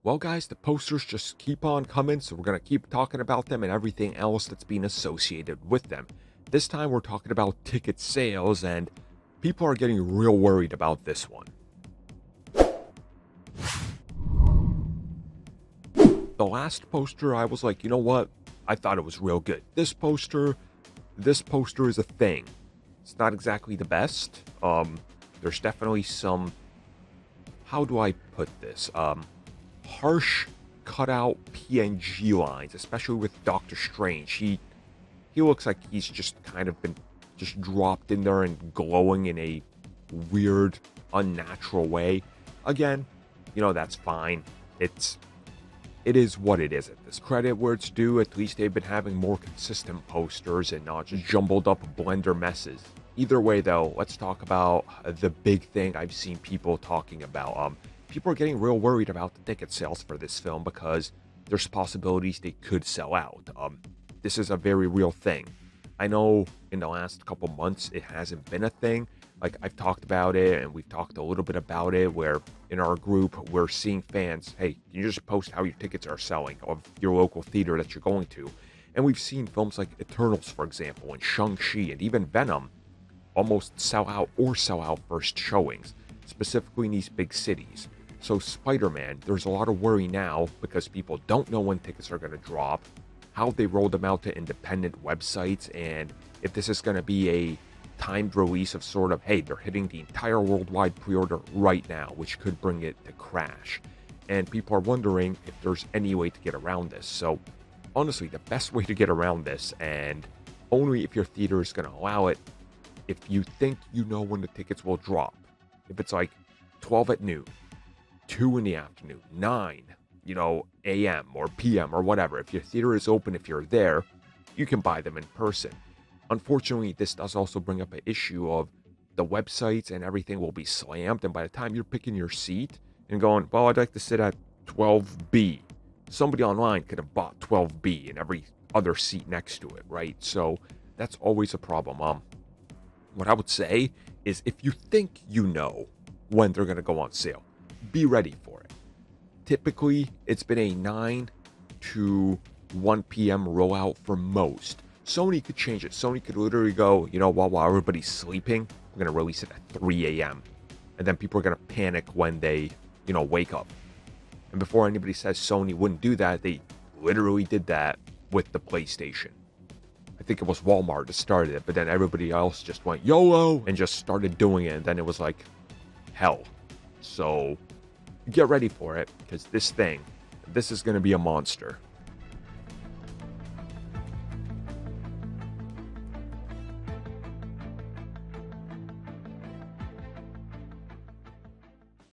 Well, guys, the posters just keep on coming, so we're going to keep talking about them and everything else that's being associated with them. This time, we're talking about ticket sales, and people are getting real worried about this one. The last poster, I was like, you know what? I thought it was real good. This poster is a thing. It's not exactly the best. There's definitely some, how do I put this? Harsh cutout PNG lines, especially with Doctor Strange. He looks like he's just kind of been just dropped in there and glowing in a weird, unnatural way. Again, that's fine. It is what it is at this credit where it's due. At least they've been having more consistent posters and not just jumbled up blender messes. Either way, though, let's talk about the big thing I've seen people talking about. People are getting real worried about the ticket sales for this film because there's possibilities they could sell out. This is a very real thing. I know in the last couple months it hasn't been a thing. Like, I've talked about it and we've talked a little bit about it where in our group we're seeing fans, hey, you just post how your tickets are selling of your local theater that you're going to. And we've seen films like Eternals, for example, and Shang-Chi, and even Venom almost sell out first showings, specifically in these big cities. So Spider-Man, there's a lot of worry now because people don't know when tickets are going to drop, how they roll them out to independent websites, and if this is going to be a timed release of sort of, hey, they're hitting the entire worldwide pre-order right now, which could bring it to crash. And people are wondering if there's any way to get around this. So honestly, the best way to get around this, and only if your theater is going to allow it, if you think you know when the tickets will drop, if it's like 12 at noon, 2 in the afternoon, 9, a.m. or p.m. or whatever, if your theater is open, if you're there, you can buy them in person. Unfortunately, this does also bring up an issue of the websites and everything will be slammed, and by the time you're picking your seat and going, well, I'd like to sit at 12B, somebody online could have bought 12B and every other seat next to it, right? So that's always a problem. What I would say is if you think you know when they're going to go on sale, be ready for it. Typically, it's been a 9 to 1 p.m. rollout for most. Sony could change it. Sony could literally go, while everybody's sleeping, we're going to release it at 3 a.m. And then people are going to panic when they, wake up. And before anybody says Sony wouldn't do that, they literally did that with the PlayStation. I think it was Walmart that started it, but then everybody else just went YOLO and just started doing it. And then it was like hell. So get ready for it, because this is going to be a monster.